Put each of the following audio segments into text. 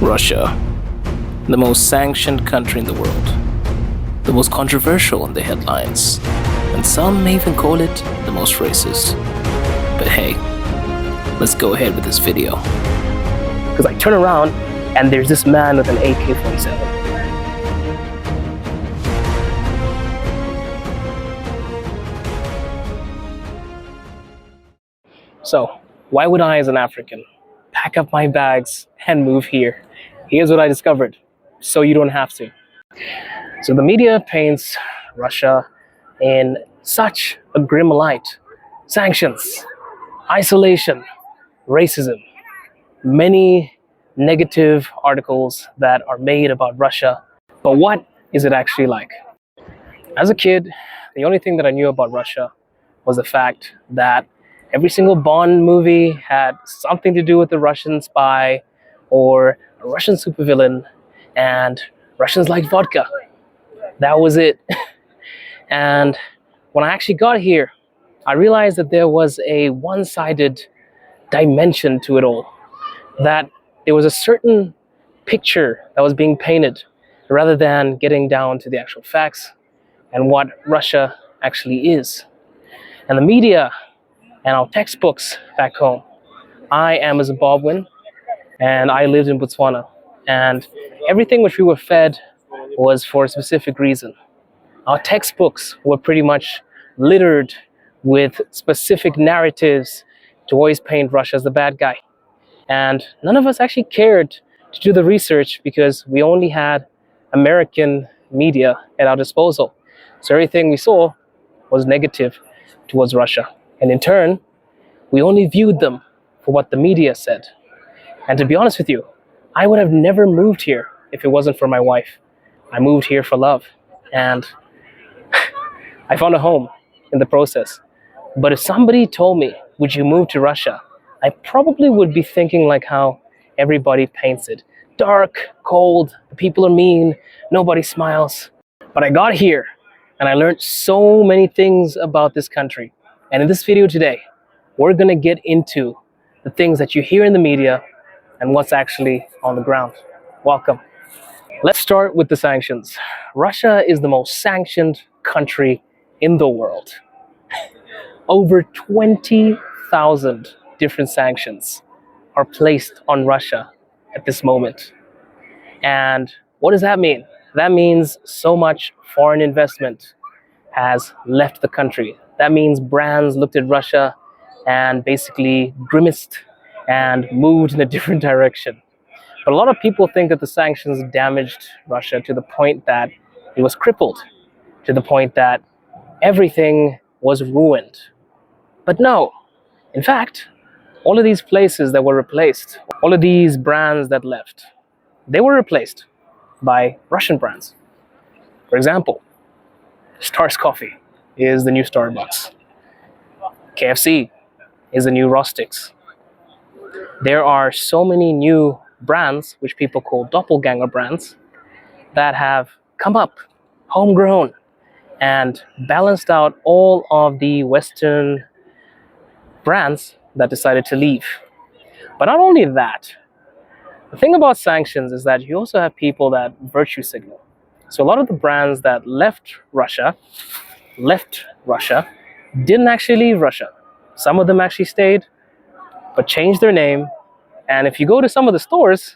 Russia, the most sanctioned country in the world, the most controversial in the headlines, and some may even call it the most racist. But hey, let's go ahead with this video. Because I turn around and there's this man with an AK-47. So, why would I, as an African, pack up my bags and move here? Here's what I discovered, so you don't have to. So the media paints Russia in such a grim light. Sanctions, isolation, racism, many negative articles that are made about Russia. But what is it actually like? As a kid, the only thing that I knew about Russia was the fact that every single Bond movie had something to do with a Russian spy or a Russian supervillain, and Russians like vodka. That was it. And when I actually got here, I realized that there was a one-sided dimension to it all. That there was a certain picture that was being painted rather than getting down to the actual facts and what Russia actually is. And the media and our textbooks back home. I am a Zimbabwean and I lived in Botswana, and everything which we were fed was for a specific reason. Our textbooks were pretty much littered with specific narratives to always paint Russia as the bad guy. And none of us actually cared to do the research because we only had American media at our disposal. So everything we saw was negative towards Russia. And in turn, we only viewed them for what the media said. And to be honest with you, I would have never moved here if it wasn't for my wife. I moved here for love, and I found a home in the process. But if somebody told me, would you move to Russia? I probably would be thinking like how everybody paints it. Dark, cold, the people are mean, nobody smiles. But I got here and I learned so many things about this country. And in this video today, we're gonna get into the things that you hear in the media and what's actually on the ground. Welcome. Let's start with the sanctions. Russia is the most sanctioned country in the world. Over 20,000 different sanctions are placed on Russia at this moment. And what does that mean? That means so much foreign investment has left the country. That means brands looked at Russia and basically grimaced and moved in a different direction. But a lot of people think that the sanctions damaged Russia to the point that it was crippled, to the point that everything was ruined. But no, in fact, all of these places that were replaced, all of these brands that left, they were replaced by Russian brands. For example, Stars Coffee is the new Starbucks. KFC is the new Rostix. There are so many new brands, which people call doppelganger brands, that have come up, homegrown, and balanced out all of the Western brands that decided to leave. But not only that, the thing about sanctions is that you also have people that virtue signal. So a lot of the brands that left Russia didn't actually leave Russia. Some of them actually stayed, but changed their name. And if you go to some of the stores,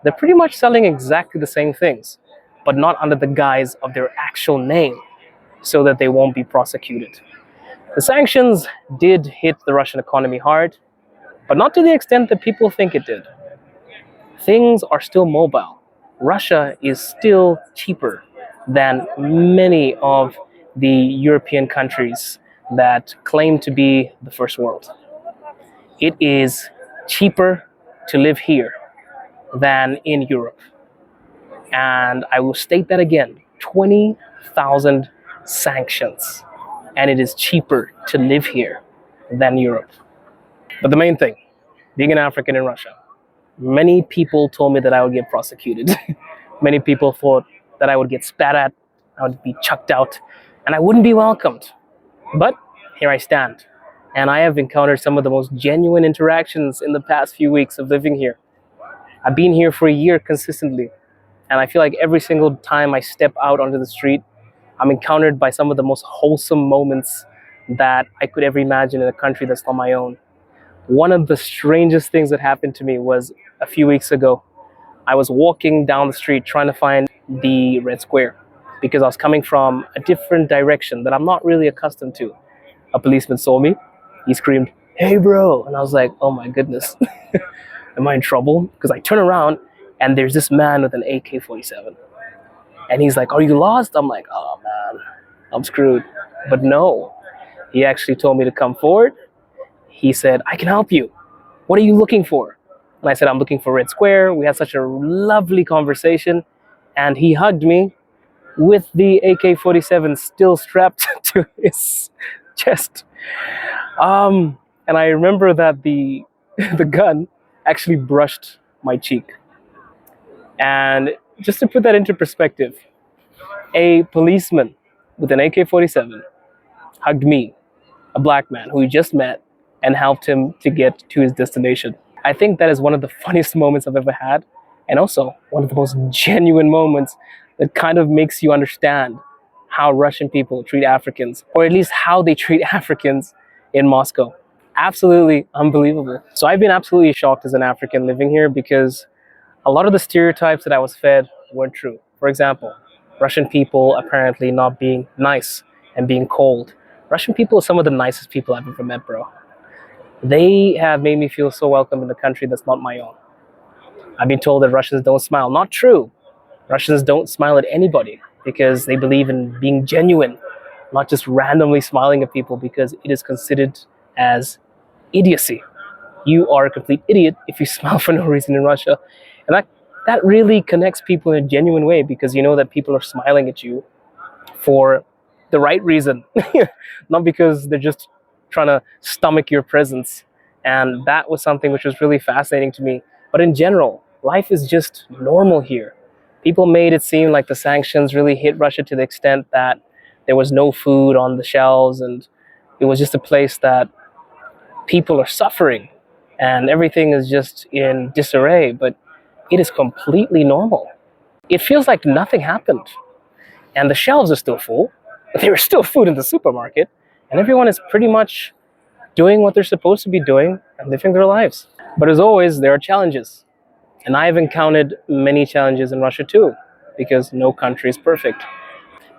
they're pretty much selling exactly the same things, but not under the guise of their actual name, so that they won't be prosecuted. The sanctions did hit the Russian economy hard, but not to the extent that people think it did. Things are still mobile. Russia is still cheaper than many of the European countries that claim to be the first world. It is cheaper to live here than in Europe. And I will state that again, 20,000 sanctions, and it is cheaper to live here than Europe. But the main thing, being an African in Russia, many people told me that I would get prosecuted. Many people thought that I would get spat at, I would be chucked out, and I wouldn't be welcomed. But here I stand, and I have encountered some of the most genuine interactions in the past few weeks of living here. I've been here for a year consistently, and I feel like every single time I step out onto the street, I'm encountered by some of the most wholesome moments that I could ever imagine in a country that's not my own. One of the strangest things that happened to me was a few weeks ago. I was walking down the street trying to find the Red Square because I was coming from a different direction that I'm not really accustomed to. A policeman saw me. He screamed, "Hey, bro." And I was like, oh my goodness, am I in trouble? Because I turn around and there's this man with an AK-47. And he's like, "Are you lost?" I'm like, oh man, I'm screwed. But no, he actually told me to come forward. He said, "I can help you. What are you looking for?" And I said, "I'm looking for Red Square." We had such a lovely conversation. And he hugged me with the AK-47 still strapped to his chest. And I remember that the the gun actually brushed my cheek. And just to put that into perspective, a policeman with an AK-47 hugged me, a black man who he just met, and helped him to get to his destination. I think that is one of the funniest moments I've ever had, and also one of the most genuine moments that kind of makes you understand how Russian people treat Africans, or at least how they treat Africans in Moscow. Absolutely unbelievable. So I've been absolutely shocked as an African living here because a lot of the stereotypes that I was fed weren't true. For example, Russian people apparently not being nice and being cold. Russian people are some of the nicest people I've ever met, bro. They have made me feel so welcome in a country that's not my own. I've been told that Russians don't smile. Not true. Russians don't smile at anybody because they believe in being genuine, not just randomly smiling at people because it is considered as idiocy. You are a complete idiot if you smile for no reason in Russia. And that really connects people in a genuine way because you know that people are smiling at you for the right reason, not because they're just trying to stomach your presence. And that was something which was really fascinating to me. But in general, life is just normal here. People made it seem like the sanctions really hit Russia to the extent that there was no food on the shelves and it was just a place that people are suffering and everything is just in disarray, but it is completely normal. It feels like nothing happened and the shelves are still full. There is still food in the supermarket and everyone is pretty much doing what they're supposed to be doing and living their lives. But as always, there are challenges. And I've encountered many challenges in Russia too, because no country is perfect.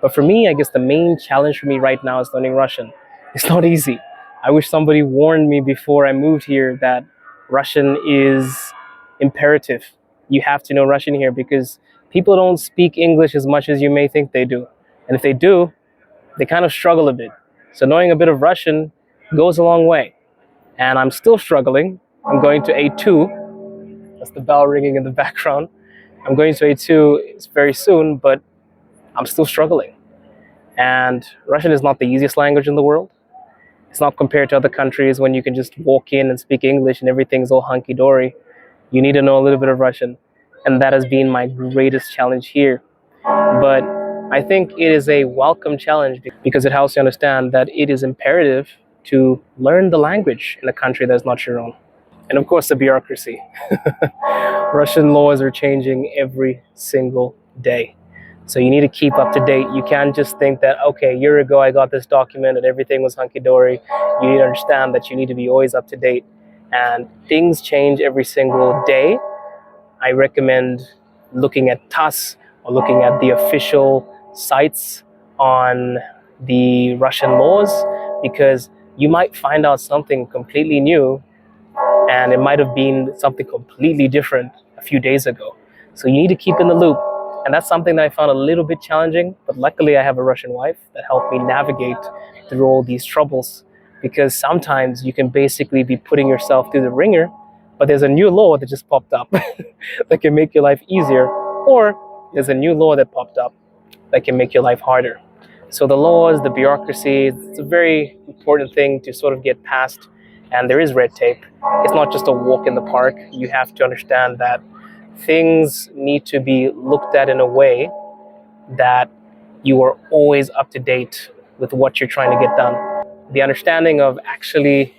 But for me, I guess the main challenge for me right now is learning Russian. It's not easy. I wish somebody warned me before I moved here that Russian is imperative. You have to know Russian here because people don't speak English as much as you may think they do. And if they do, they kind of struggle a bit. So knowing a bit of Russian goes a long way. And I'm still struggling. I'm going to A2. That's the bell ringing in the background. I'm going to A2 very soon, but I'm still struggling. And Russian is not the easiest language in the world. It's not compared to other countries when you can just walk in and speak English and everything's all hunky-dory. You need to know a little bit of Russian. And that has been my greatest challenge here. But I think it is a welcome challenge because it helps you understand that it is imperative to learn the language in a country that's not your own. And of course, the bureaucracy. Russian laws are changing every single day. So you need to keep up to date. You can't just think that, okay, a year ago I got this document and everything was hunky-dory. You need to understand that you need to be always up to date. And things change every single day. I recommend looking at TASS or looking at the official sites on the Russian laws because you might find out something completely new and it might have been something completely different a few days ago. So you need to keep in the loop. And that's something that I found a little bit challenging, but luckily I have a Russian wife that helped me navigate through all these troubles because sometimes you can basically be putting yourself through the ringer, but there's a new law that just popped up that can make your life easier, or there's a new law that popped up that can make your life harder. So the laws, the bureaucracy, it's a very important thing to sort of get past. And there is red tape. It's not just a walk in the park. You have to understand that things need to be looked at in a way that you are always up to date with what you're trying to get done. The understanding of actually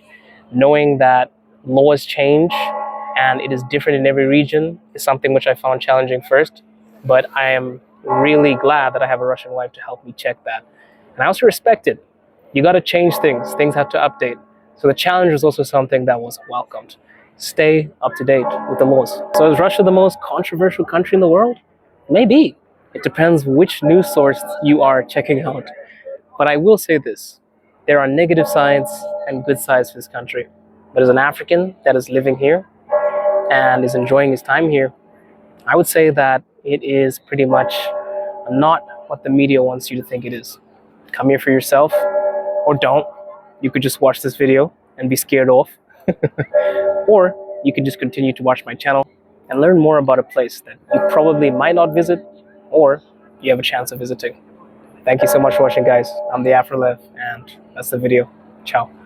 knowing that laws change and it is different in every region, is something which I found challenging first. But I am really glad that I have a Russian wife to help me check that. And I also respect it. You got to change things. Things have to update. So the challenge was also something that was welcomed. Stay up to date with the laws. So is Russia the most controversial country in the world? Maybe. It depends which news source you are checking out. But I will say this. There are negative sides and good sides to this country. But as an African that is living here and is enjoying his time here, I would say that it is pretty much not what the media wants you to think it is. Come here for yourself, or don't. You could just watch this video and be scared off. Or you can just continue to watch my channel and learn more about a place that you probably might not visit, or you have a chance of visiting. Thank you so much for watching, guys. I'm the Afrolev, and that's the video. Ciao.